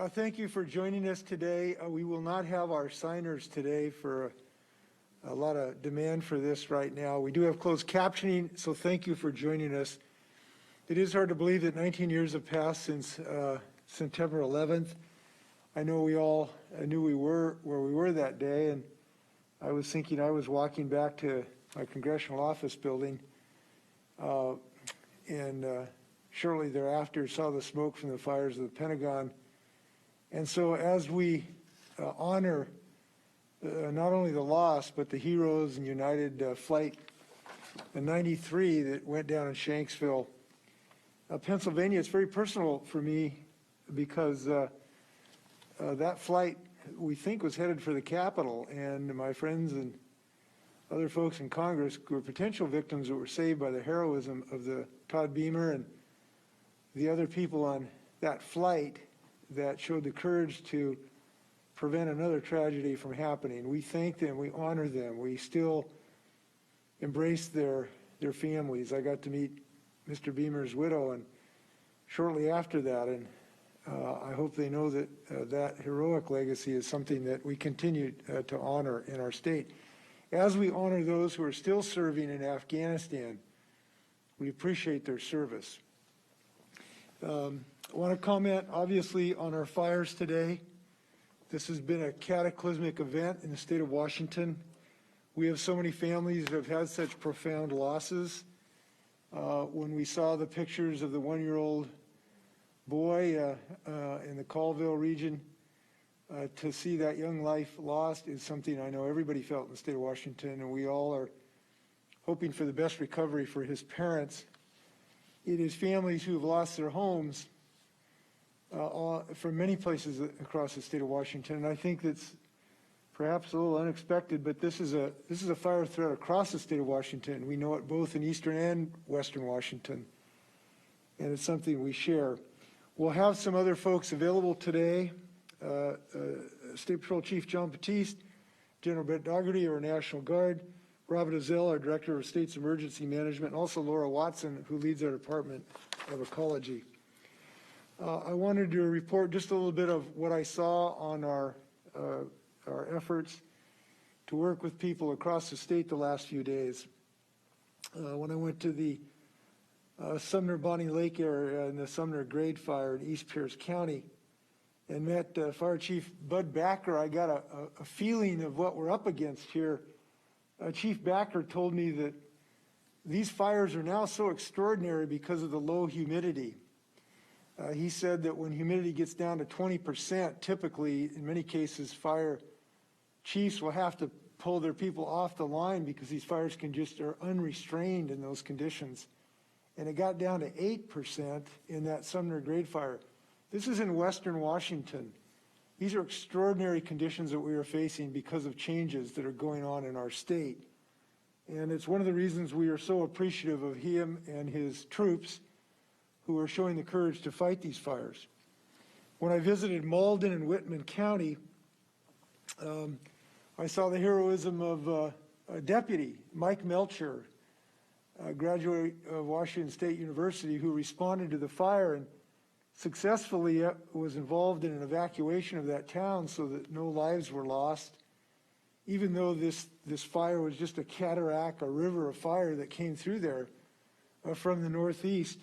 Thank you for joining us today. We will not have our signers today for a lot of demand for this right now. We do have closed captioning, so thank you for joining us. It is hard to believe that 19 years have passed since September 11th. I know we all knew we were where we were that day, and I was thinking I was walking back to my congressional office building, and shortly thereafter saw the smoke from the fires of the Pentagon. And so as we honor not only the loss, but the heroes and United Flight 93 that went down in Shanksville, Pennsylvania, it's very personal for me because that flight, we think, was headed for the Capitol, and my friends and other folks in Congress were potential victims that were saved by the heroism of the Todd Beamer and the other people on that flight that showed the courage to prevent another tragedy from happening. We thank them, we honor them, we still embrace their families. I got to meet Mr. Beamer's widow and shortly after that, and I hope they know that that heroic legacy is something that we continue to honor in our state. As we honor those who are still serving in Afghanistan, we appreciate their service. I want to comment, obviously, on our fires today. This has been a cataclysmic event in the state of Washington. We have so many families that have had such profound losses. When we saw the pictures of the one-year-old boy in the Colville region, to see that young life lost is something I know everybody felt in the state of Washington, and we all are hoping for the best recovery for his parents. It is families who have lost their homes from many places across the state of Washington, and I think that's perhaps a little unexpected, but this is a fire threat across the state of Washington. We know it both in eastern and western Washington, and it's something we share. We'll have some other folks available today. State Patrol Chief John Batiste, General Brett Dougherty, our National Guard, Robert Azell, our Director of State's Emergency Management, and also Laura Watson, who leads our Department of Ecology. I wanted to report just a little bit of what I saw on our efforts to work with people across the state the last few days. When I went to the Sumner Bonnie Lake area and the Sumner Grade Fire in East Pierce County and met Fire Chief Bud Backer, I got a feeling of what we're up against here. Chief Backer told me that these fires are now so extraordinary because of the low humidity. He said that when humidity gets down to 20%, typically, in many cases, fire chiefs will have to pull their people off the line because these fires are unrestrained in those conditions. And it got down to 8% in that Sumner Grade Fire. This is in western Washington. These are extraordinary conditions that we are facing because of changes that are going on in our state. And it's one of the reasons we are so appreciative of him and his troops who are showing the courage to fight these fires. When I visited Malden and Whitman County, I saw the heroism of a deputy, Mike Melcher, a graduate of Washington State University, who responded to the fire and successfully was involved in an evacuation of that town so that no lives were lost, even though this fire was just a cataract, a river of fire that came through there from the northeast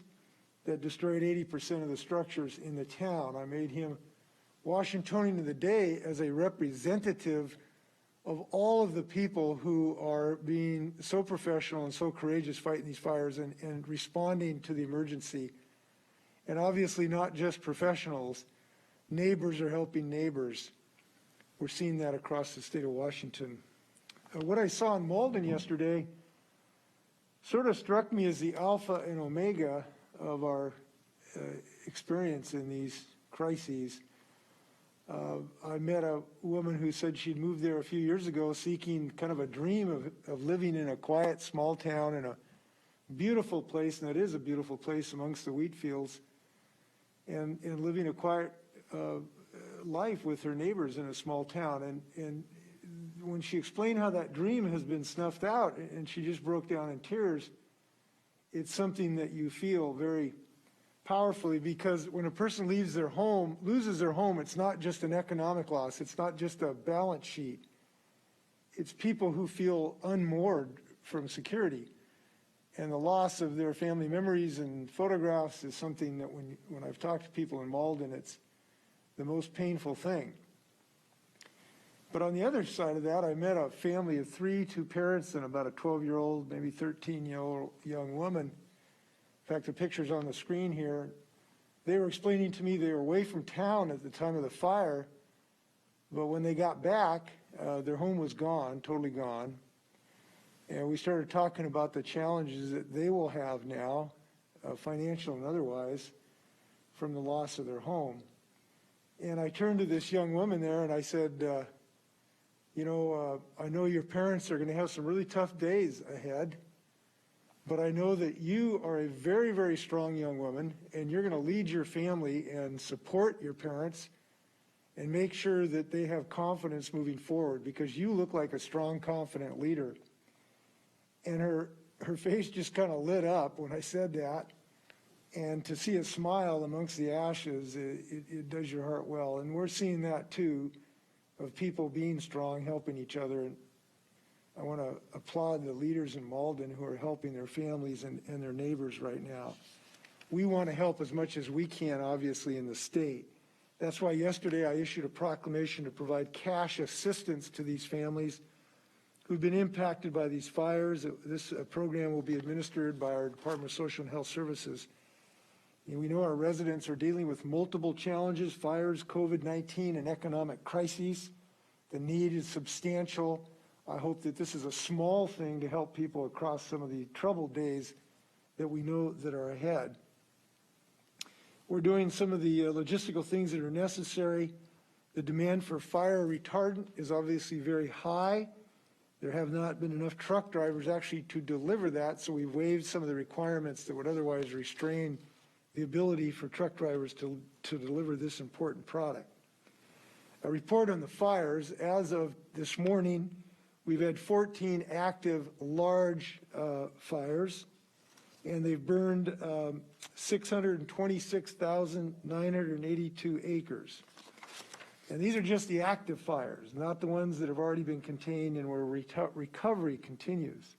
that destroyed 80% of the structures in the town. I made him Washingtonian of the Day as a representative of all of the people who are being so professional and so courageous fighting these fires and responding to the emergency. And obviously not just professionals, neighbors are helping neighbors. We're seeing that across the state of Washington. What I saw in Malden yesterday sort of struck me as the alpha and omega of our experience in these crises. I met a woman who said she'd moved there a few years ago seeking kind of a dream of living in a quiet small town in a beautiful place, and it is a beautiful place amongst the wheat fields, and living a quiet life with her neighbors in a small town. And when she explained how that dream has been snuffed out, and she just broke down in tears, it's something that you feel very powerfully, because when a person loses their home, it's not just an economic loss. It's not just a balance sheet. It's people who feel unmoored from security. And the loss of their family memories and photographs is something that when I've talked to people in Malden, it's the most painful thing. But on the other side of that, I met a family of 3, 2 parents and about a 12-year-old, maybe 13-year-old young woman. In fact, the picture's on the screen here. They were explaining to me they were away from town at the time of the fire, but when they got back, their home was gone, totally gone. And we started talking about the challenges that they will have now, financial and otherwise, from the loss of their home. And I turned to this young woman there and I said, I know your parents are going to have some really tough days ahead, but I know that you are a very, very strong young woman, and you're going to lead your family and support your parents and make sure that they have confidence moving forward, because you look like a strong, confident leader. And her face just kind of lit up when I said that. And to see a smile amongst the ashes, it does your heart well. And we're seeing that too, of people being strong, helping each other. And I want to applaud the leaders in Malden who are helping their families and their neighbors right now. We want to help as much as we can, obviously, in the state. That's why yesterday I issued a proclamation to provide cash assistance to these families who've been impacted by these fires. This program will be administered by our Department of Social and Health Services. And we know our residents are dealing with multiple challenges: fires, COVID-19, and economic crises. The need is substantial. I hope that this is a small thing to help people across some of the troubled days that we know that are ahead. We're doing some of the logistical things that are necessary. The demand for fire retardant is obviously very high. There have not been enough truck drivers actually to deliver that, so we've waived some of the requirements that would otherwise restrain the ability for truck drivers to deliver this important product. A report on the fires: as of this morning, we've had 14 active large fires, and they've burned 626,982 acres. And these are just the active fires, not the ones that have already been contained and where recovery continues.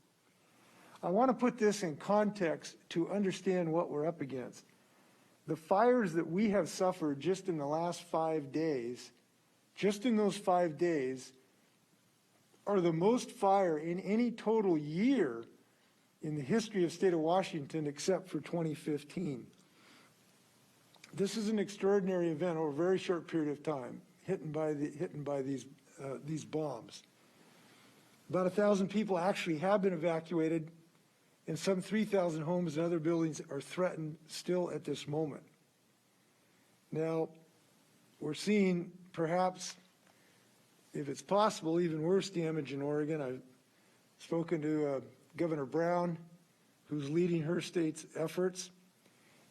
I want to put this in context to understand what we're up against. The fires that we have suffered just in the last 5 days, just in those 5 days, are the most fire in any total year in the history of the state of Washington, except for 2015. This is an extraordinary event over a very short period of time, hit by these bombs. About 1,000 people actually have been evacuated, and some 3,000 homes and other buildings are threatened still at this moment. Now, we're seeing perhaps, if it's possible, even worse damage in Oregon. I've spoken to Governor Brown, who's leading her state's efforts,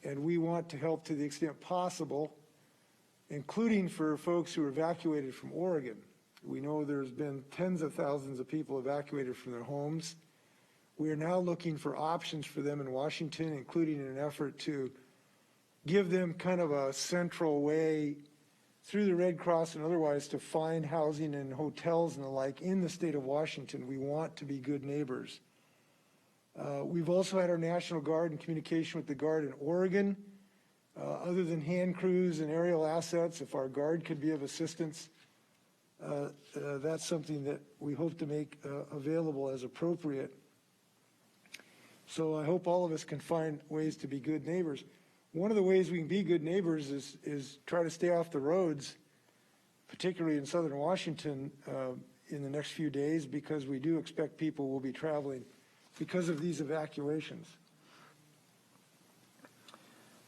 and we want to help to the extent possible, including for folks who are evacuated from Oregon. We know there's been tens of thousands of people evacuated from their homes. We are now looking for options for them in Washington, including in an effort to give them kind of a central way through the Red Cross and otherwise to find housing and hotels and the like in the state of Washington. We want to be good neighbors. We've also had our National Guard in communication with the Guard in Oregon. Other than hand crews and aerial assets, if our Guard could be of assistance, that's something that we hope to make available as appropriate. So I hope all of us can find ways to be good neighbors. One of the ways we can be good neighbors is try to stay off the roads, particularly in southern Washington in the next few days, because we do expect people will be traveling because of these evacuations.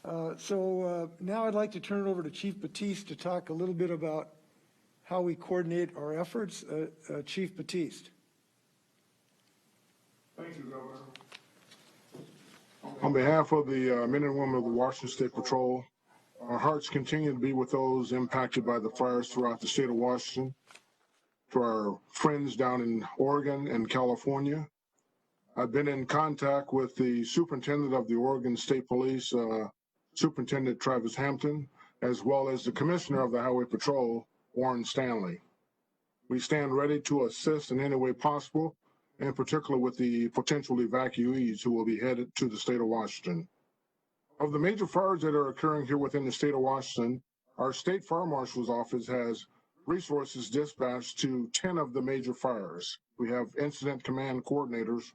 Now I'd like to turn it over to Chief Batiste to talk a little bit about how we coordinate our efforts. Chief Batiste. Thank you, Governor. On behalf of the men and women of the Washington State Patrol, our hearts continue to be with those impacted by the fires throughout the state of Washington. To our friends down in Oregon and California, I've been in contact with the superintendent of the Oregon State Police Superintendent Travis Hampton, as well as the Commissioner of the Highway Patrol, Warren Stanley. We stand ready to assist in any way possible, in particular with the potential evacuees who will be headed to the state of Washington. Of the major fires that are occurring here within the state of Washington, our state fire marshal's office has resources dispatched to 10 of the major fires. We have incident command coordinators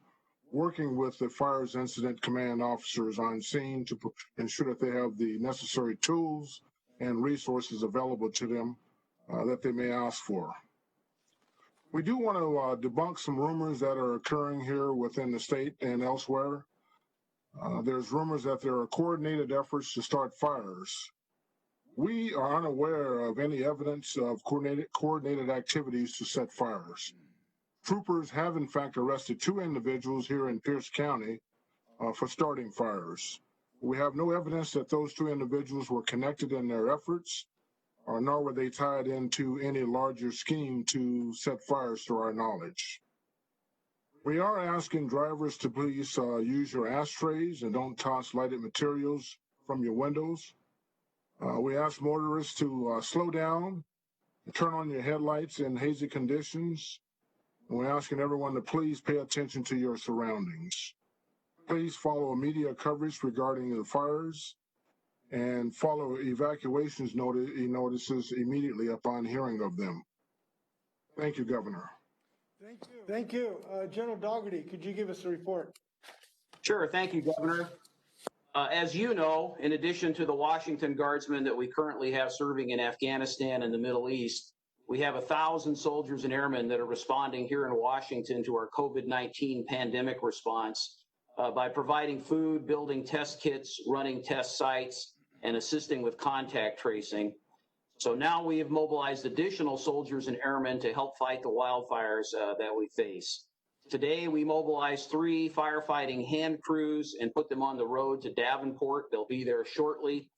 working with the fire's incident command officers on scene to ensure that they have the necessary tools and resources available to them that they may ask for. We do want to debunk some rumors that are occurring here within the state and elsewhere. There's rumors that there are coordinated efforts to start fires. We are unaware of any evidence of coordinated activities to set fires. Troopers have in fact arrested 2 individuals here in Pierce County for starting fires. We have no evidence that those 2 individuals were connected in their efforts, nor were they tied into any larger scheme to set fires to our knowledge. We are asking drivers to please use your ashtrays and don't toss lighted materials from your windows. We ask motorists to slow down, turn on your headlights in hazy conditions, and we're asking everyone to please pay attention to your surroundings. Please follow media coverage regarding the fires and follow evacuations notices immediately upon hearing of them. Thank you, Governor. Thank you. General Dougherty, could you give us a report? Sure, thank you, Governor. As you know, in addition to the Washington Guardsmen that we currently have serving in Afghanistan and the Middle East, we have 1,000 soldiers and airmen that are responding here in Washington to our COVID-19 pandemic response by providing food, building test kits, running test sites, and assisting with contact tracing. So now we have mobilized additional soldiers and airmen to help fight the wildfires that we face. Today, we mobilized 3 firefighting hand crews and put them on the road to Davenport. They'll be there shortly.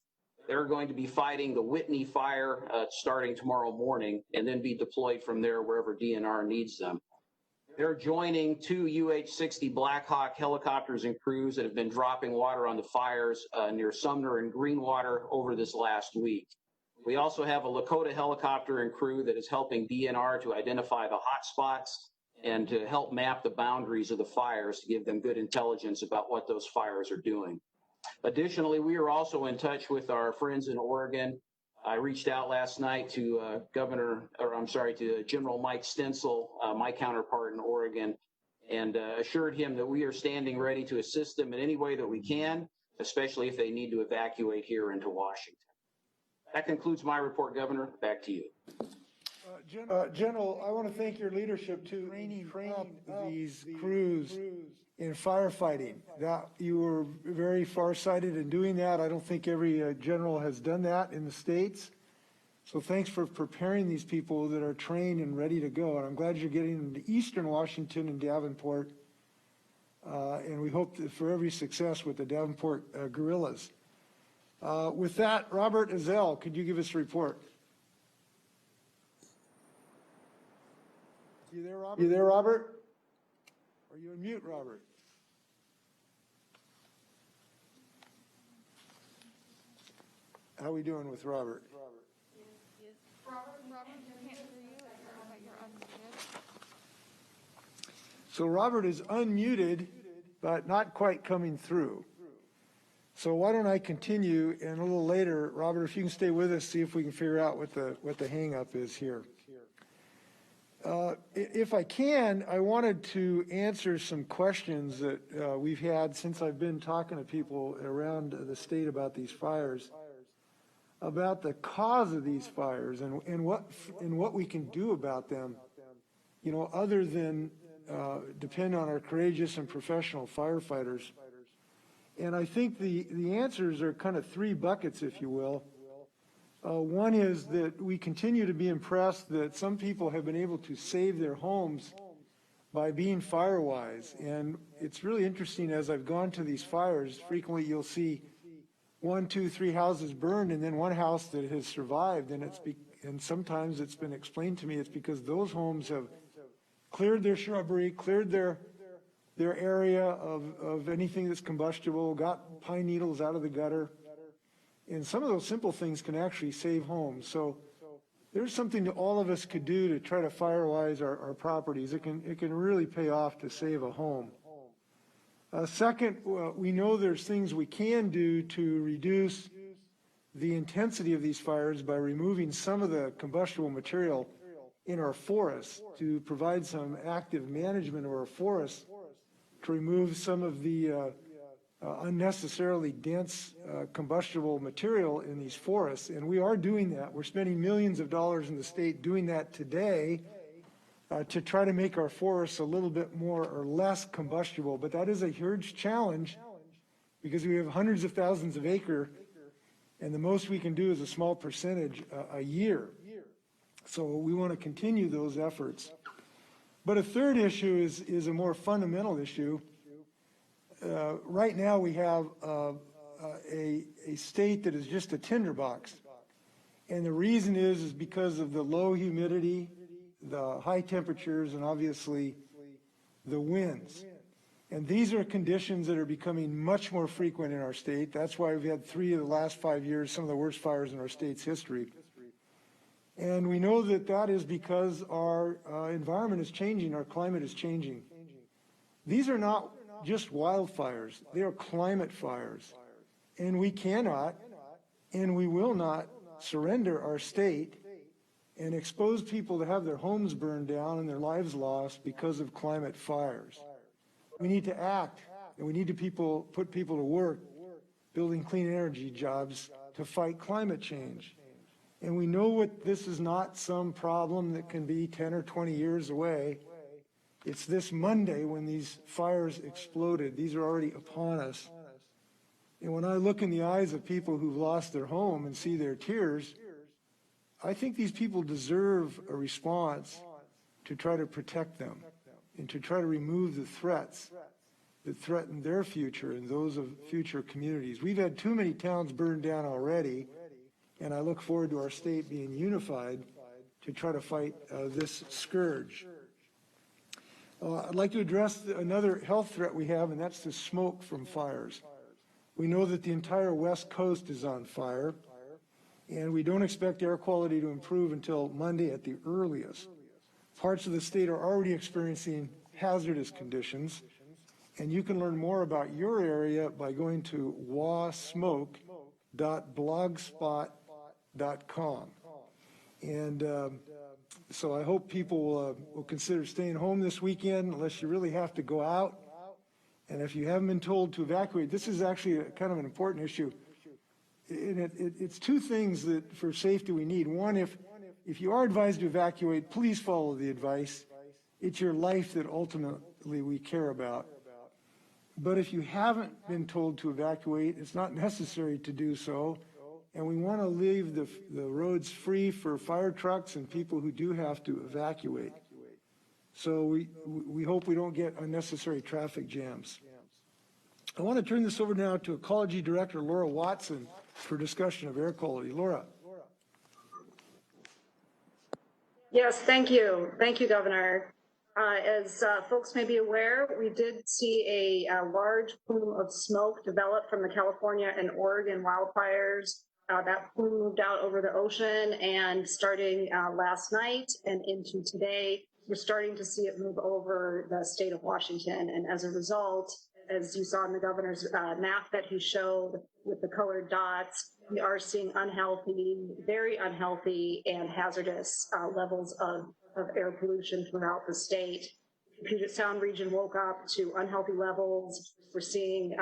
They're going to be fighting the Whitney fire starting tomorrow morning and then be deployed from there wherever DNR needs them. They're joining 2 UH-60 Black Hawk helicopters and crews that have been dropping water on the fires near Sumner and Greenwater over this last week. We also have a Lakota helicopter and crew that is helping DNR to identify the hot spots and to help map the boundaries of the fires to give them good intelligence about what those fires are doing. Additionally, we are also in touch with our friends in Oregon. I reached out last night to to General Mike Stencil, my counterpart in Oregon, and assured him that we are standing ready to assist them in any way that we can, especially if they need to evacuate here into Washington. That concludes my report, Governor. Back to you. General, I want to thank your leadership to training up these crews in firefighting. That you were very farsighted in doing that. I don't think every general has done that in the States. So thanks for preparing these people that are trained and ready to go. And I'm glad you're getting them to Eastern Washington and Davenport. And we hope for every success with the Davenport guerrillas. With that, Robert Ezell, could you give us a report? You there, Robert? You there, Robert? Are you on mute, Robert? How are we doing with Robert? Robert, we can't hear you. I don't know that you're unmuted. So Robert is unmuted, but not quite coming through. So why don't I continue, and a little later, Robert, if you can stay with us, see if we can figure out what the hang-up is here. If I can, I wanted to answer some questions that we've had since I've been talking to people around the state about these fires, about the cause of these fires and what we can do about them, you know, other than depend on our courageous and professional firefighters. And I think the answers are kind of 3 buckets, if you will. One is that we continue to be impressed that some people have been able to save their homes by being fire-wise. And it's really interesting, as I've gone to these fires, frequently you'll see 1, 2, 3 houses burned and then one house that has survived. And sometimes it's been explained to me it's because those homes have cleared their shrubbery, cleared their area of anything that's combustible, got pine needles out of the gutter, And some of those simple things can actually save homes. So there's something that all of us could do to try to firewise our properties. It can really pay off to save a home. Second, we know there's things we can do to reduce the intensity of these fires by removing some of the combustible material in our forests, to provide some active management of our forests, to remove some of the unnecessarily dense combustible material in these forests. And we are doing that. We're spending millions of dollars in the state doing that today to try to make our forests a little bit more or less combustible. But that is a huge challenge because we have hundreds of thousands of acres, and the most we can do is a small percentage a year. So we want to continue those efforts. But a third issue is a more fundamental issue. Right now we have a state that is just a tinderbox. And the reason is because of the low humidity, the high temperatures, and obviously the winds. And these are conditions that are becoming much more frequent in our state. That's why we've had 3 of the last 5 years, some of the worst fires in our state's history. And we know that that is because our environment is changing, our climate is changing. These are not just wildfires, they are climate fires. And we cannot and we will not surrender our state and expose people to have their homes burned down and their lives lost because of climate fires. We need to act, and we need to put people to work building clean energy jobs to fight climate change. And we know this is not some problem that can be 10 or 20 years away. It's this Monday when these fires exploded. These are already upon us. And when I look in the eyes of people who've lost their home and see their tears, I think these people deserve a response to try to protect them and to try to remove the threats that threaten their future and those of future communities. We've had too many towns burned down already, and I look forward to our state being unified to try to fight this scourge. I'd like to address another health threat we have, and that's the smoke from fires. We know that the entire West Coast is on fire, and we don't expect air quality to improve until Monday at the earliest. Parts of the state are already experiencing hazardous conditions, and you can learn more about your area by going to wasmoke.blogspot.com. And so I hope people will consider staying home this weekend unless you really have to go out. And if you haven't been told to evacuate, this is actually kind of an important issue. And it's 2 things that for safety we need. One, if you are advised to evacuate, please follow the advice. It's your life that ultimately we care about. But if you haven't been told to evacuate, it's not necessary to do so. And we want to leave the roads free for fire trucks and people who do have to evacuate. So we hope we don't get unnecessary traffic jams. I want to turn this over now to Ecology Director Laura Watson for discussion of air quality. Laura. Yes, thank you. Thank you, Governor. As folks may be aware, we did see a large plume of smoke develop from the California and Oregon wildfires. That plume moved out over the ocean, and starting last night and into today, we're starting to see it move over the state of Washington. And as a result, as you saw in the governor's map that he showed with the colored dots, we are seeing unhealthy, very unhealthy and hazardous levels of air pollution throughout the state. The Puget Sound region woke up to unhealthy levels. We're seeing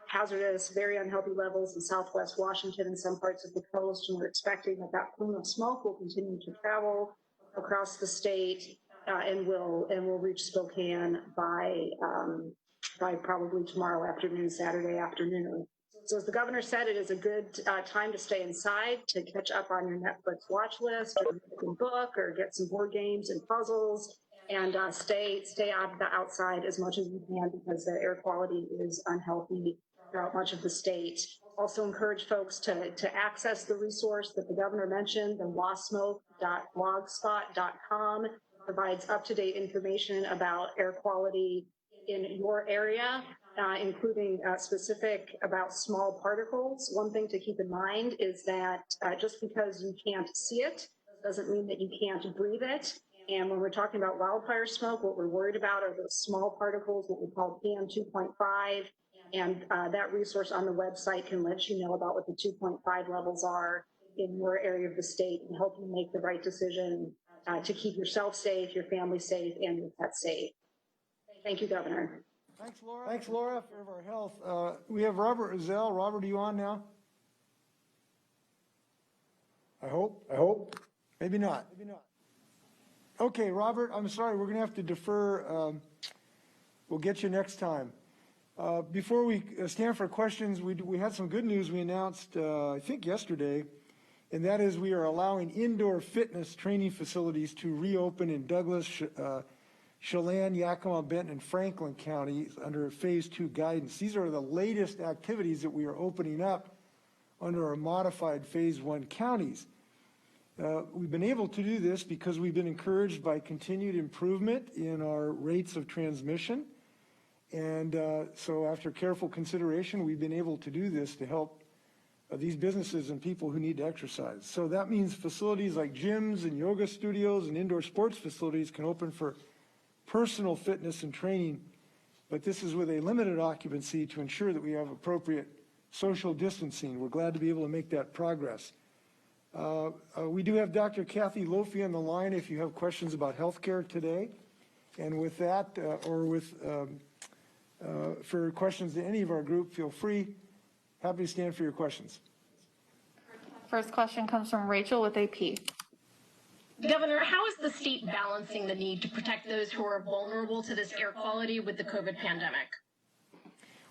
hazardous, very unhealthy levels in Southwest Washington and some parts of the coast, and we're expecting that plume of smoke will continue to travel across the state and will reach Spokane by probably tomorrow afternoon, Saturday afternoon. So as the governor said, it is a good time to stay inside, to catch up on your Netflix watch list, or read a book, or get some board games and puzzles, and stay out of the outside as much as you can, because the air quality is unhealthy throughout much of the state. Also encourage folks to access the resource that the governor mentioned, the wasmoke.blogspot.com. Provides up-to-date information about air quality in your area. including specific about small particles. One thing to keep in mind is that just because you can't see it doesn't mean that you can't breathe it. And when we're talking about wildfire smoke, what we're worried about are those small particles, what we call PM 2.5. And that resource on the website can let you know about what the 2.5 levels are in your area of the state and help you make the right decision to keep yourself safe, your family safe, and your pets safe. Thank you, Governor. Thanks, Laura. Thanks, Laura, for our health. We have Robert Rizal. Robert, are you on now? I hope. Maybe not. Okay, Robert, I'm sorry, we're gonna have to defer. We'll get you next time. Before we stand for questions, we had some good news we announced, I think yesterday, and that is we are allowing indoor fitness training facilities to reopen in Douglas, Chelan, Yakima, Benton, and Franklin counties under Phase 2 guidance. These are the latest activities that we are opening up under our modified Phase 1 counties. We've been able to do this because we've been encouraged by continued improvement in our rates of transmission. And so after careful consideration, we've been able to do this to help these businesses and people who need to exercise. So that means facilities like gyms and yoga studios and indoor sports facilities can open for personal fitness and training, but this is with a limited occupancy to ensure that we have appropriate social distancing. We're glad to be able to make that progress. We do have Dr. Kathy Lofi on the line if you have questions about healthcare today. And with that, for questions to any of our group, feel free. Happy to stand for your questions. First question comes from Rachel with AP. Governor, how is the state balancing the need to protect those who are vulnerable to this air quality with the COVID pandemic?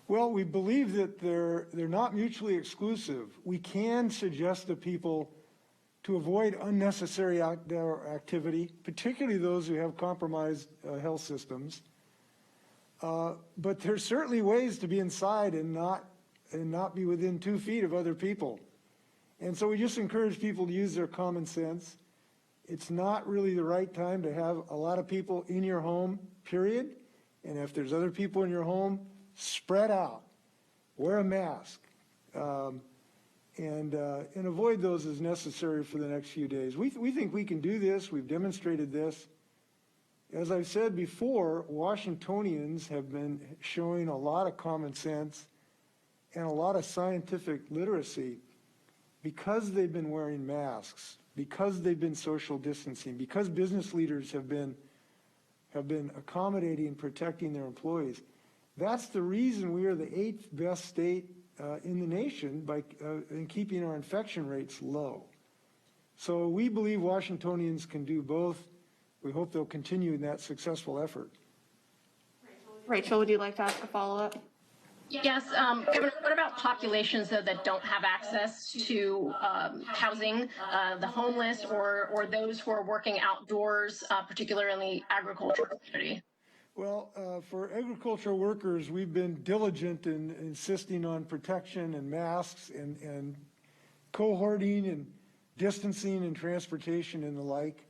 Well, we believe that they're not mutually exclusive. We can suggest to people to avoid unnecessary outdoor activity, particularly those who have compromised health systems. But there's certainly ways to be inside and not be within 2 feet of other people. And so we just encourage people to use their common sense. It's not really the right time to have a lot of people in your home, period. And if there's other people in your home, spread out, wear a mask, and avoid those as necessary for the next few days. We think we can do this. We've demonstrated this. As I've said before, Washingtonians have been showing a lot of common sense and a lot of scientific literacy because they've been wearing masks, because they've been social distancing, because business leaders have been accommodating, protecting their employees. That's the reason we are the 8th best state in the nation in keeping our infection rates low. So we believe Washingtonians can do both. We hope they'll continue in that successful effort. Rachel, would you like to ask a follow-up? Yes, Governor, what about populations though that don't have access to housing, the homeless or those who are working outdoors, particularly in the agricultural community? Well, for agricultural workers, we've been diligent in insisting on protection and masks and cohorting and distancing and transportation and the like.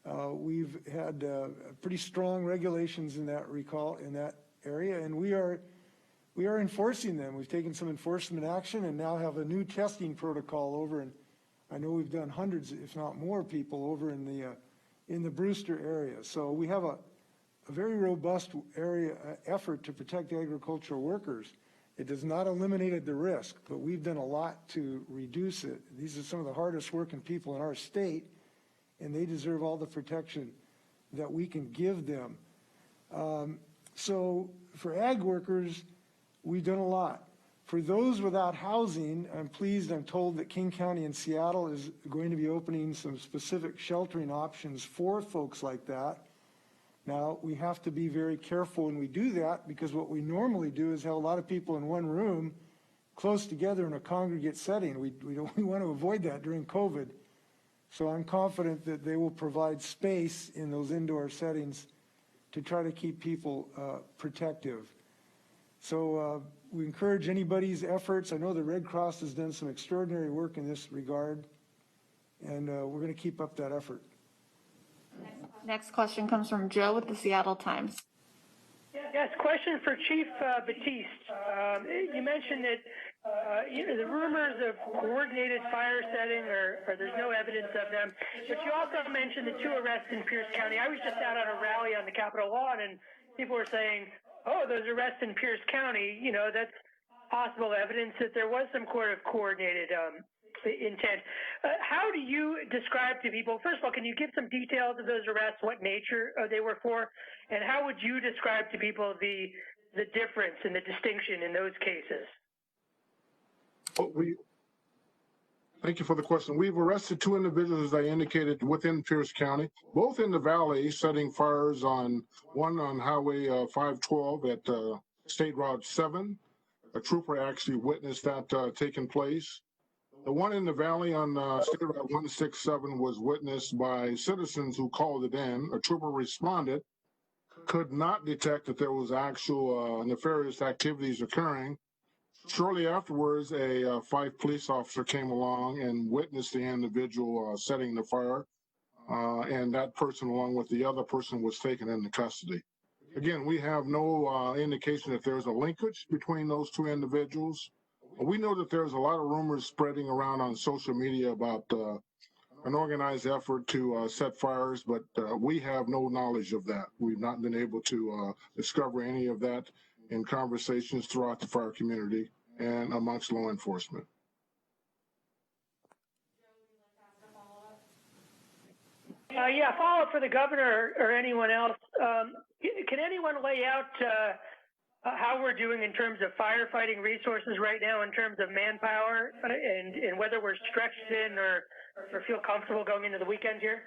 We've had pretty strong regulations in that area, and we are enforcing them. We've taken some enforcement action and now have a new testing protocol over, and I know we've done hundreds, if not more, people over in the Brewster area. So we have a very robust effort to protect agricultural workers. It does not eliminate the risk, but we've done a lot to reduce it. These are some of the hardest working people in our state, and they deserve all the protection that we can give them. So for ag workers, we've done a lot. For those without housing, I'm told that King County and Seattle is going to be opening some specific sheltering options for folks like that. Now, we have to be very careful when we do that, because what we normally do is have a lot of people in one room close together in a congregate setting. We want to avoid that during COVID. So I'm confident that they will provide space in those indoor settings to try to keep people protective. So we encourage anybody's efforts. I know the Red Cross has done some extraordinary work in this regard, and we're going to keep up that effort. Next question comes from Joe with the Seattle Times. Yes, question for Chief Batiste. You mentioned that the rumors of coordinated fire setting, or there's no evidence of them, but you also mentioned the 2 arrests in Pierce County. I was just out on a rally on the Capitol lawn, and people were saying, oh, those arrests in Pierce County, that's possible evidence that there was some sort of coordinated intent. How do you describe to people, first of all, can you give some details of those arrests, what nature they were for, and how would you describe to people the difference and the distinction in those cases? Thank you for the question. We've arrested 2 individuals, as I indicated, within Pierce County, both in the valley, setting fires one on Highway 512 at State Route 7. A trooper actually witnessed that taking place. The one in the valley on State Route 167 was witnessed by citizens who called it in. A trooper responded, could not detect that there was actual nefarious activities occurring. Shortly afterwards, a 5 police officer came along and witnessed the individual setting the fire, and that person, along with the other person, was taken into custody. Again, we have no indication that there's a linkage between those 2 individuals. We know that there's a lot of rumors spreading around on social media about an organized effort to set fires, but we have no knowledge of that. We've not been able to discover any of that in conversations throughout the fire community and amongst law enforcement. Yeah, follow-up for the governor or anyone else. Can anyone lay out how we're doing in terms of firefighting resources right now, in terms of manpower, and whether we're stretched thin or feel comfortable going into the weekend here?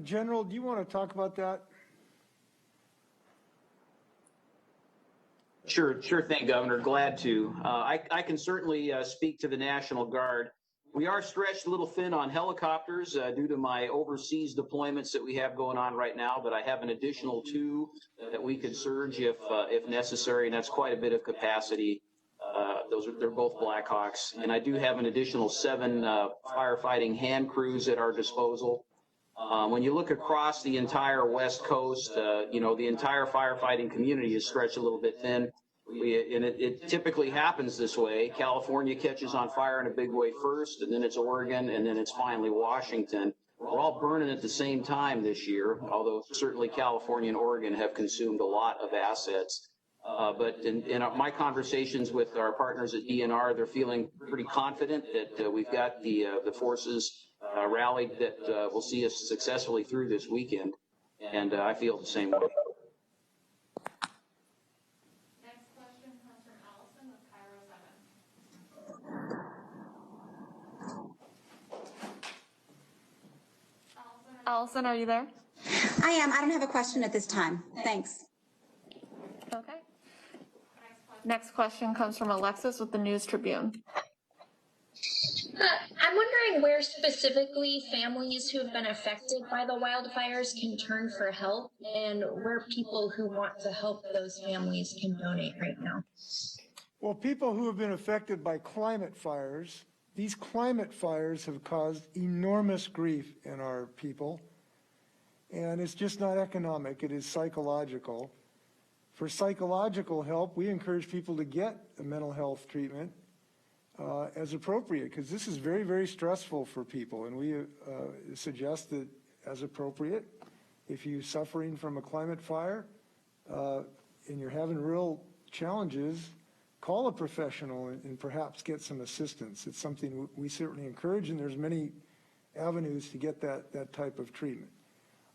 General, do you want to talk about that? Sure thing, Governor. Glad to. I can certainly speak to the National Guard. We are stretched a little thin on helicopters due to my overseas deployments that we have going on right now, but I have an additional 2 that we could surge if necessary, and that's quite a bit of capacity. They're both Blackhawks, and I do have an additional 7 firefighting hand crews at our disposal. When you look across the entire West Coast, the entire firefighting community is stretched a little bit thin. It typically happens this way. California catches on fire in a big way first, and then it's Oregon, and then it's finally Washington. We're all burning at the same time this year, although certainly California and Oregon have consumed a lot of assets. But in my conversations with our partners at DNR, they're feeling pretty confident that we've got the forces rallied that will see us successfully through this weekend, and I feel the same way. Next question comes from Allison with Cairo 7. Allison, are you there? I am. I don't have a question at this time. Thanks. Okay. Next question comes from Alexis with the News Tribune. I'm wondering where specifically families who have been affected by the wildfires can turn for help, and where people who want to help those families can donate right now. Well, people who have been affected by climate fires, these climate fires have caused enormous grief in our people, and it's just not economic, it is psychological. For psychological help, we encourage people to get a mental health treatment as appropriate, because this is very, very stressful for people, and we suggest that as appropriate, if you're suffering from a climate fire and you're having real challenges, call a professional and perhaps get some assistance. It's something we certainly encourage, and there's many avenues to get that type of treatment.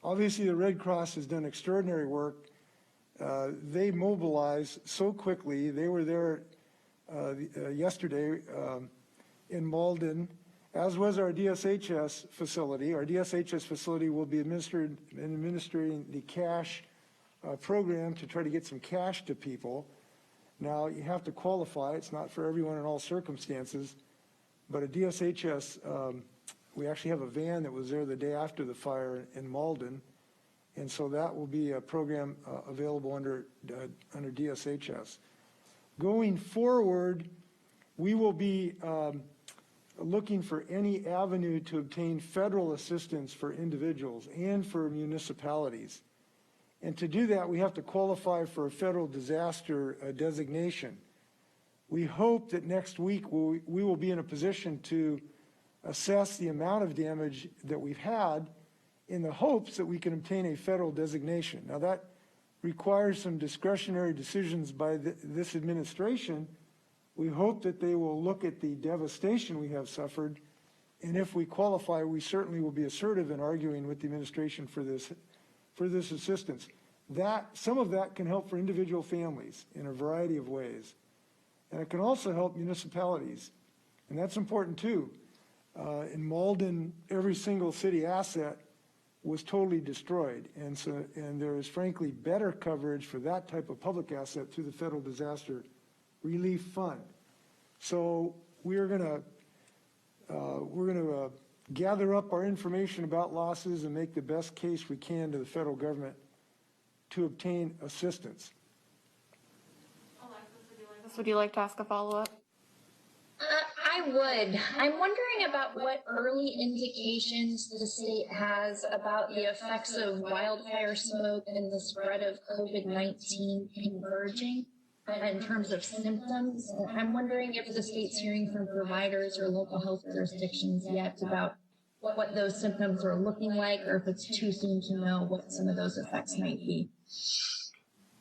Obviously, the Red Cross has done extraordinary work. They mobilize so quickly. They were there yesterday in Malden, as was our DSHS facility. Our DSHS facility will be administering the cash program to try to get some cash to people. Now, you have to qualify. It's not for everyone in all circumstances, but a DSHS, we actually have a van that was there the day after the fire in Malden, and so that will be a program available under DSHS. Going forward, we will be looking for any avenue to obtain federal assistance for individuals and for municipalities. And to do that, we have to qualify for a federal disaster designation. We hope that next week we will be in a position to assess the amount of damage that we've had in the hopes that we can obtain a federal designation. Now that requires some discretionary decisions by this administration. We hope that they will look at the devastation we have suffered, and if we qualify, we certainly will be assertive in arguing with the administration for this assistance. Some of that can help for individual families in a variety of ways. And it can also help municipalities. And that's important too. In Malden, every single city asset was totally destroyed. And there is frankly better coverage for that type of public asset through the Federal Disaster Relief Fund. So we're gonna gather up our information about losses and make the best case we can to the federal government to obtain assistance. Alexis, would you like to ask a follow-up? I would. I'm wondering about what early indications the state has about the effects of wildfire smoke and the spread of COVID-19 converging in terms of symptoms. I'm wondering if the state's hearing from providers or local health jurisdictions yet about what those symptoms are looking like, or if it's too soon to know what some of those effects might be.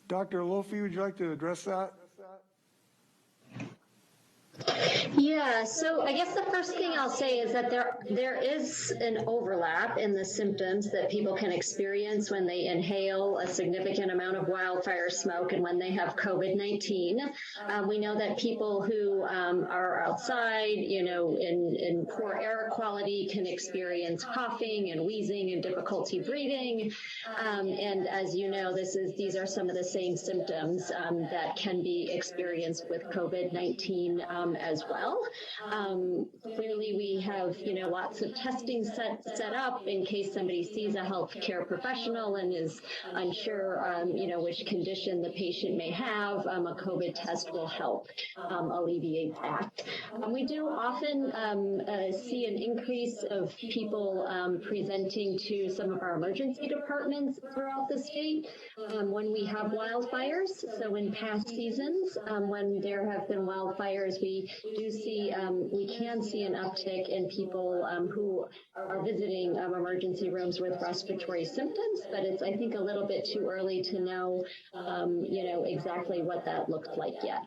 Dr. Alofi, would you like to address that? Yeah, so I guess the first thing I'll say is that there is an overlap in the symptoms that people can experience when they inhale a significant amount of wildfire smoke and when they have COVID-19. We know that people who are outside, in poor air quality can experience coughing and wheezing and difficulty breathing. And as you know, these are some of the same symptoms that can be experienced with COVID-19 as well. Clearly, we have lots of testing set up in case somebody sees a healthcare professional and is unsure, which condition the patient may have. A COVID test will help alleviate that. We do often see an increase of people presenting to some of our emergency departments throughout the state when we have wildfires. So in past seasons, when there have been wildfires, we can see an uptick in people who are visiting emergency rooms with respiratory symptoms, but it's, I think, a little bit too early to know, exactly what that looked like yet.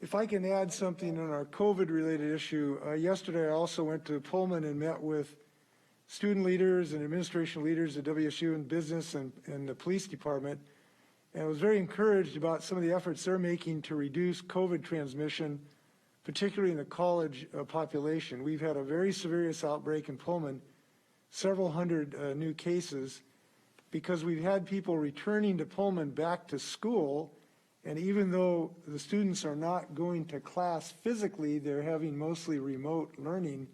If I can add something on our COVID-related issue, yesterday I also went to Pullman and met with student leaders and administration leaders at WSU and business and the police department. And I was very encouraged about some of the efforts they're making to reduce COVID transmission, particularly in the college population. We've had a very serious outbreak in Pullman, several hundred new cases, because we've had people returning to Pullman back to school. And even though the students are not going to class physically, they're having mostly remote learning,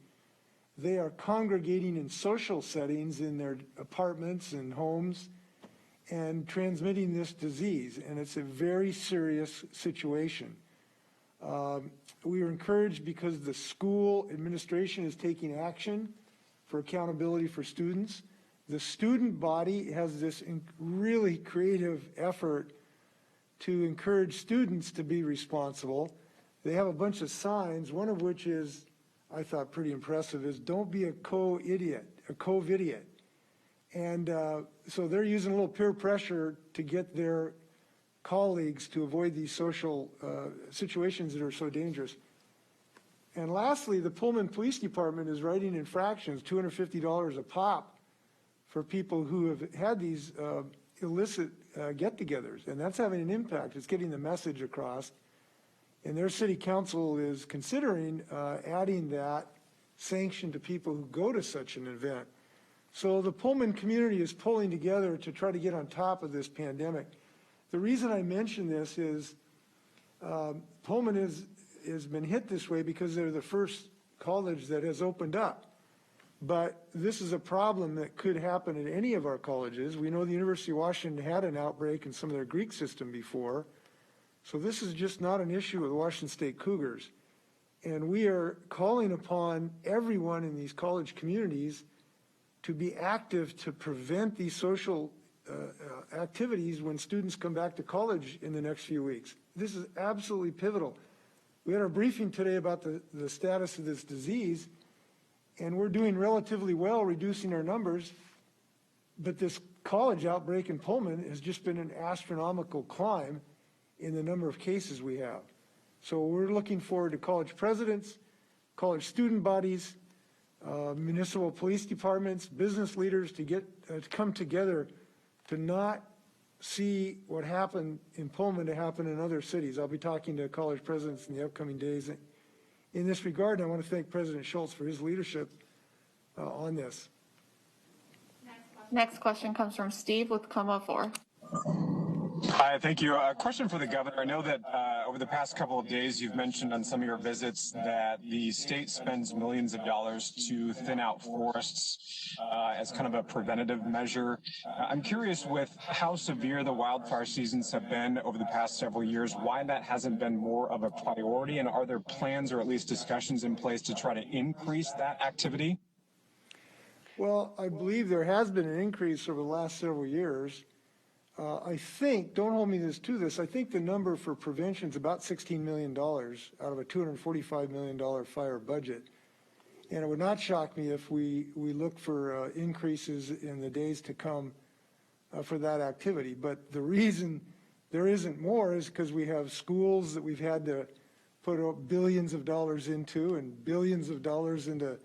they are congregating in social settings in their apartments and homes and transmitting this disease, and it's a very serious situation. We are encouraged because the school administration is taking action for accountability for students. The student body has this really creative effort to encourage students to be responsible. They have a bunch of signs, one of which is, I thought pretty impressive, is don't be a co-idiot, a COVID-idiot. And so they're using a little peer pressure to get their colleagues to avoid these social situations that are so dangerous. And lastly, the Pullman Police Department is writing infractions, $250 a pop, for people who have had these illicit get-togethers. And that's having an impact. It's getting the message across. And their city council is considering adding that sanction to people who go to such an event. So the Pullman community is pulling together to try to get on top of this pandemic. The reason I mention this is Pullman has been hit this way because they're the first college that has opened up. But this is a problem that could happen at any of our colleges. We know the University of Washington had an outbreak in some of their Greek system before. So this is just not an issue with the Washington State Cougars. And we are calling upon everyone in these college communities to be active to prevent these social activities when students come back to college in the next few weeks. This is absolutely pivotal. We had our briefing today about the status of this disease, and we're doing relatively well reducing our numbers, but this college outbreak in Pullman has just been an astronomical climb in the number of cases we have. So we're looking forward to college presidents, college student bodies, municipal police departments, business leaders to come together to not see what happened in Pullman to happen in other cities. I'll be talking to college presidents in the upcoming days in this regard, and I want to thank President Schultz for his leadership on this. Next question comes from Steve with Coma 4. Hi, thank you. A question for the governor. I know that over the past couple of days, you've mentioned on some of your visits that the state spends millions of dollars to thin out forests as kind of a preventative measure. I'm curious, with how severe the wildfire seasons have been over the past several years, why that hasn't been more of a priority, and are there plans or at least discussions in place to try to increase that activity? Well, I believe there has been an increase over the last several years. I think, don't hold me to this, I think the number for prevention is about $16 million out of a $245 million fire budget. And it would not shock me if we look for increases in the days to come for that activity. But the reason there isn't more is because we have schools that we've had to put billions of dollars into, and billions of dollars into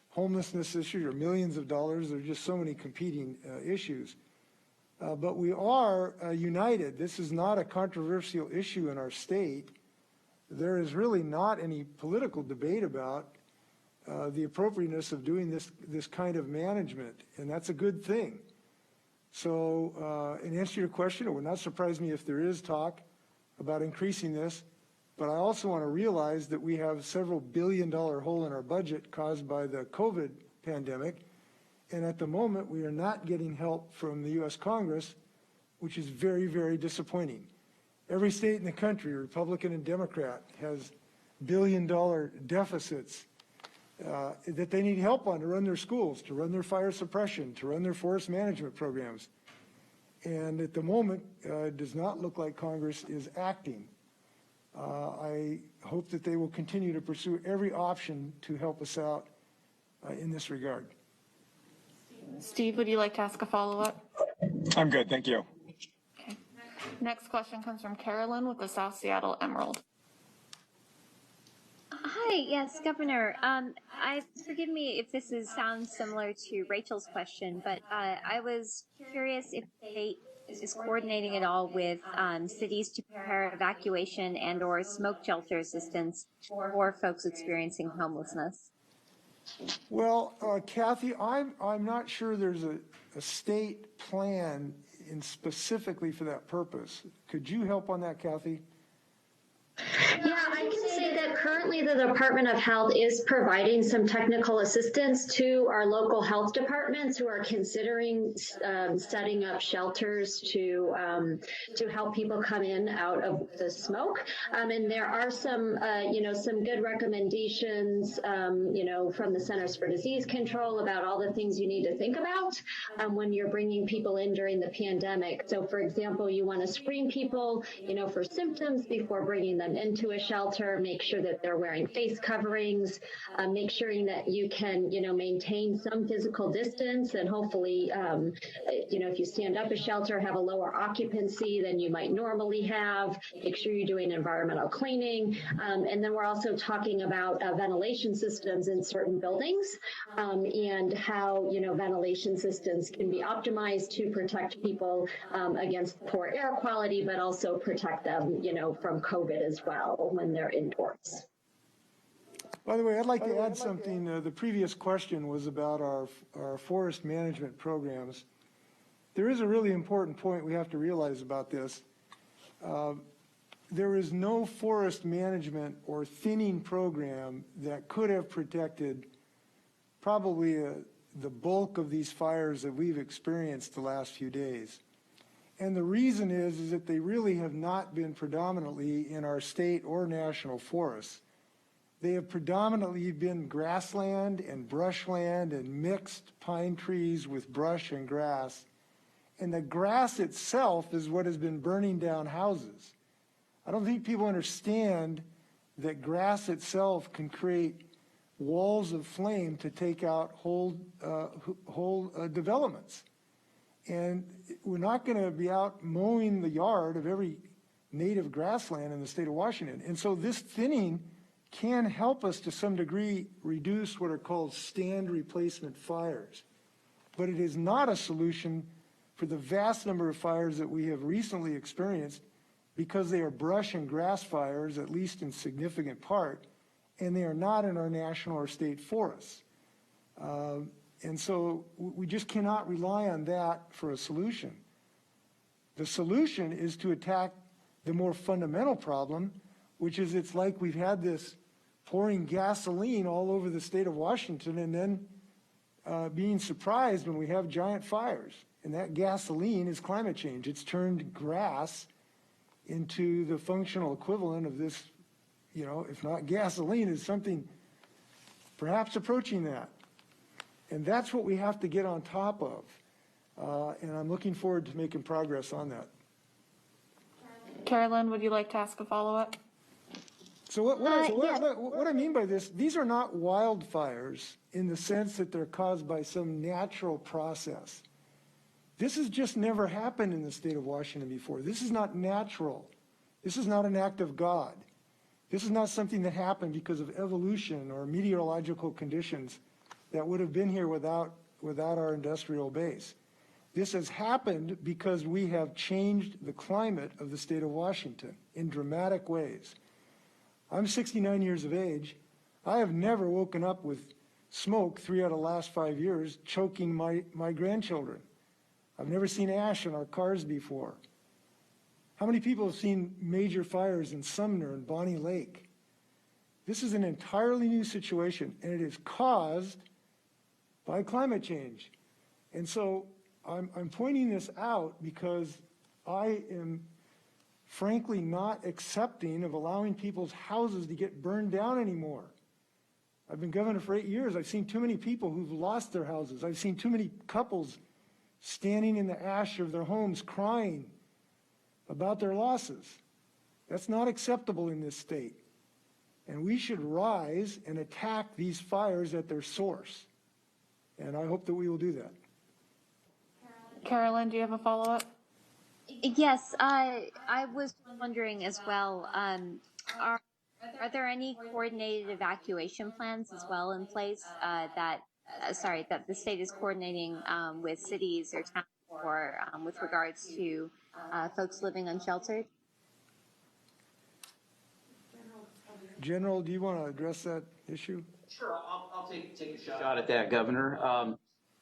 homelessness issues, or millions of dollars. There are just so many competing issues. But we are united. This is not a controversial issue in our state. There is really not any political debate about the appropriateness of doing this kind of management, and that's a good thing. So in answer to your question, it would not surprise me if there is talk about increasing this, but I also want to realize that we have several billion-dollar hole in our budget caused by the COVID pandemic. And at the moment, we are not getting help from the U.S. Congress, which is very, very disappointing. Every state in the country, Republican and Democrat, has billion-dollar deficits that they need help on to run their schools, to run their fire suppression, to run their forest management programs. And at the moment, it does not look like Congress is acting. I hope that they will continue to pursue every option to help us out in this regard. Steve, would you like to ask a follow-up? I'm good, thank you. Okay. Next question comes from Carolyn with the South Seattle Emerald. Hi, yes, Governor. Forgive me if this sounds similar to Rachel's question, but I was curious if state is coordinating at all with cities to prepare evacuation and/or smoke shelter assistance for folks experiencing homelessness. Well, Kathy, I'm not sure there's a state plan specifically for that purpose. Could you help on that, Kathy? Yeah, I can say that currently the Department of Health is providing some technical assistance to our local health departments who are considering setting up shelters to help people come in out of the smoke. And there are some, some good recommendations, from the Centers for Disease Control about all the things you need to think about when you're bringing people in during the pandemic. So, for example, you want to screen people, for symptoms before bringing them into a shelter, make sure that they're wearing face coverings, make sure that you can, maintain some physical distance, and hopefully, if you stand up a shelter, have a lower occupancy than you might normally have, make sure you're doing environmental cleaning. And then we're also talking about ventilation systems in certain buildings and how, ventilation systems can be optimized to protect people against poor air quality, but also protect them, from COVID as well when they're indoors. By the way, I'd like to add something. The previous question was about our forest management programs. There is a really important point we have to realize about this. There is no forest management or thinning program that could have protected probably the bulk of these fires that we've experienced the last few days. And the reason is that they really have not been predominantly in our state or national forests. They have predominantly been grassland and brushland and mixed pine trees with brush and grass. And the grass itself is what has been burning down houses. I don't think people understand that grass itself can create walls of flame to take out whole developments. And we're not going to be out mowing the yard of every native grassland in the state of Washington. And so this thinning can help us to some degree reduce what are called stand replacement fires. But it is not a solution for the vast number of fires that we have recently experienced, because they are brush and grass fires, at least in significant part, and they are not in our national or state forests. And so we just cannot rely on that for a solution. The solution is to attack the more fundamental problem, which is it's like we've had this pouring gasoline all over the state of Washington and then being surprised when we have giant fires. And that gasoline is climate change. It's turned grass into the functional equivalent of this, you know, if not gasoline, is something perhaps approaching that. And that's what we have to get on top of. And I'm looking forward to making progress on that. Carolyn, would you like to ask a follow-up? So what I mean by this, these are not wildfires in the sense that they're caused by some natural process. This has just never happened in the state of Washington before. This is not natural. This is not an act of God. This is not something that happened because of evolution or meteorological conditions that would have been here without our industrial base. This has happened because we have changed the climate of the state of Washington in dramatic ways. I'm 69 years of age. I have never woken up with smoke 3 out of the last 5 years choking my grandchildren. I've never seen ash in our cars before. How many people have seen major fires in Sumner and Bonnie Lake? This is an entirely new situation, and it is caused by climate change. And so I'm pointing this out because I am frankly not accepting of allowing people's houses to get burned down anymore. I've been governor for 8 years. I've seen too many people who've lost their houses. I've seen too many couples standing in the ash of their homes crying about their losses. That's not acceptable in this state. And we should rise and attack these fires at their source. And I hope that we will do that. Carolyn, do you have a follow-up? Yes, I was wondering as well, are there any coordinated evacuation plans as well in place that the state is coordinating with cities or towns or with regards to folks living unsheltered? General, do you want to address that issue? Sure, I'll take a shot at that, Governor.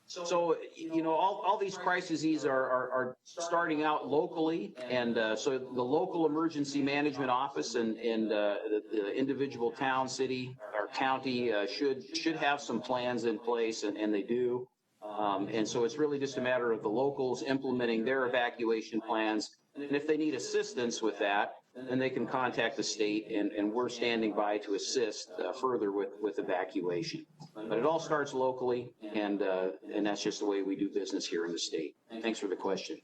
So, you know, all these crises are starting out locally, and so the local emergency management office and the individual town, city, or county should have some plans in place, and they do. And so it's really just a matter of the locals implementing their evacuation plans. And if they need assistance with that, then they can contact the state, and we're standing by to assist further with evacuation. But it all starts locally, and that's just the way we do business here in the state. Thanks for the question.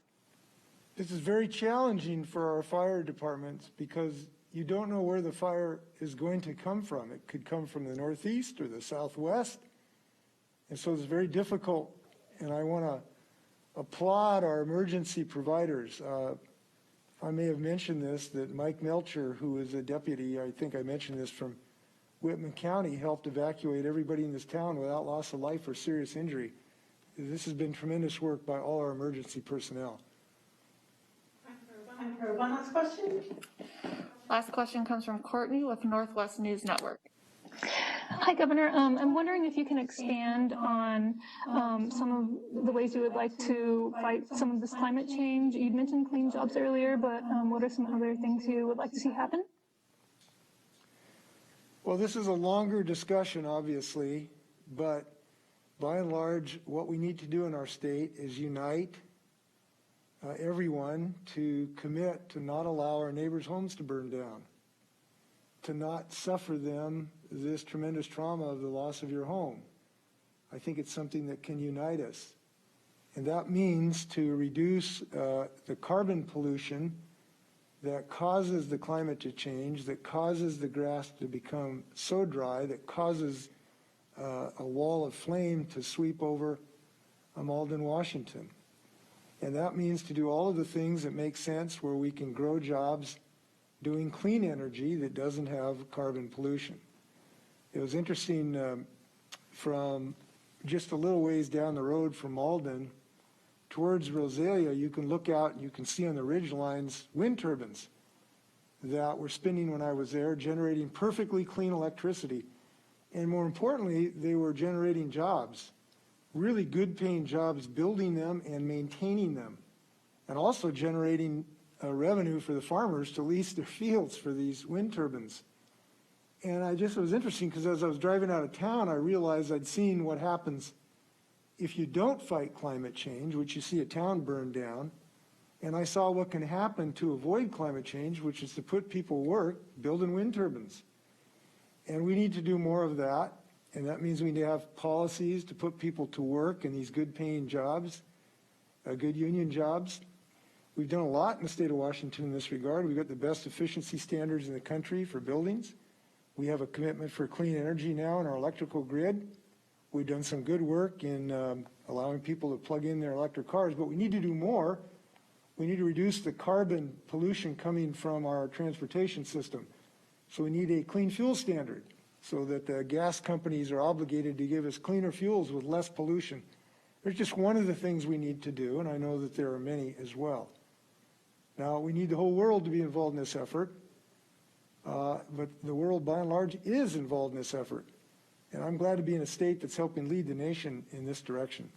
This is very challenging for our fire departments because you don't know where the fire is going to come from. It could come from the northeast or the southwest. And so it's very difficult, and I want to applaud our emergency providers. I may have mentioned this, that Mike Melcher, who is a deputy, I think I mentioned this, from Whitman County, helped evacuate everybody in this town without loss of life or serious injury. This has been tremendous work by all our emergency personnel. Time for one last question. Last question comes from Courtney with Northwest News Network. Hi, Governor. I'm wondering if you can expand on some of the ways you would like to fight some of this climate change. You'd mentioned clean jobs earlier, but what are some other things you would like to see happen? Well, this is a longer discussion, obviously, but by and large, what we need to do in our state is unite everyone to commit to not allow our neighbors' homes to burn down, to not suffer them this tremendous trauma of the loss of your home. I think it's something that can unite us. And that means to reduce the carbon pollution that causes the climate to change, that causes the grass to become so dry, that causes a wall of flame to sweep over Malden, Washington. And that means to do all of the things that make sense where we can grow jobs doing clean energy that doesn't have carbon pollution. It was interesting from just a little ways down the road from Malden towards Rosalia, you can look out and you can see on the ridge lines wind turbines that were spinning when I was there, generating perfectly clean electricity. And more importantly, they were generating jobs, really good paying jobs, building them and maintaining them, and also generating revenue for the farmers to lease their fields for these wind turbines. And it was interesting because as I was driving out of town, I realized I'd seen what happens if you don't fight climate change, which you see a town burned down. And I saw what can happen to avoid climate change, which is to put people to work building wind turbines. And we need to do more of that. And that means we need to have policies to put people to work in these good paying jobs, good union jobs. We've done a lot in the state of Washington in this regard. We've got the best efficiency standards in the country for buildings. We have a commitment for clean energy now in our electrical grid. We've done some good work in allowing people to plug in their electric cars, but we need to do more. We need to reduce the carbon pollution coming from our transportation system. So we need a clean fuel standard so that the gas companies are obligated to give us cleaner fuels with less pollution. There's just one of the things we need to do, and I know that there are many as well. Now, we need the whole world to be involved in this effort, but the world by and large is involved in this effort. And I'm glad to be in a state that's helping lead the nation in this direction.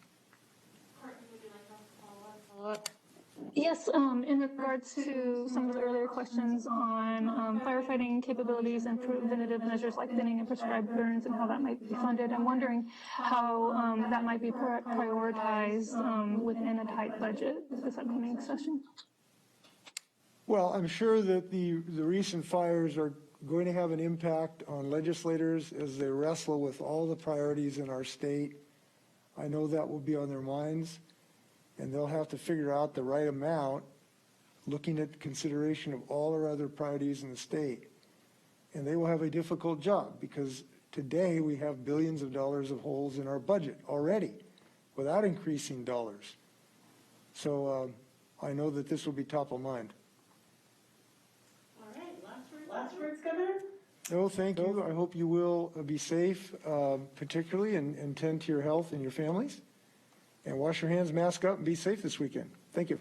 Yes, in regards to some of the earlier questions on firefighting capabilities and preventative measures like thinning and prescribed burns and how that might be funded, I'm wondering how that might be prioritized within a tight budget this upcoming session. Well, I'm sure that the recent fires are going to have an impact on legislators as they wrestle with all the priorities in our state. I know that will be on their minds, and they'll have to figure out the right amount, looking at consideration of all our other priorities in the state. And they will have a difficult job because today we have billions of dollars of holes in our budget already without increasing dollars. So I know that this will be top of mind. Last words, Governor? No, thank you. I hope you will be safe, particularly, and tend to your health and your families. And wash your hands, mask up, and be safe this weekend. Thank you.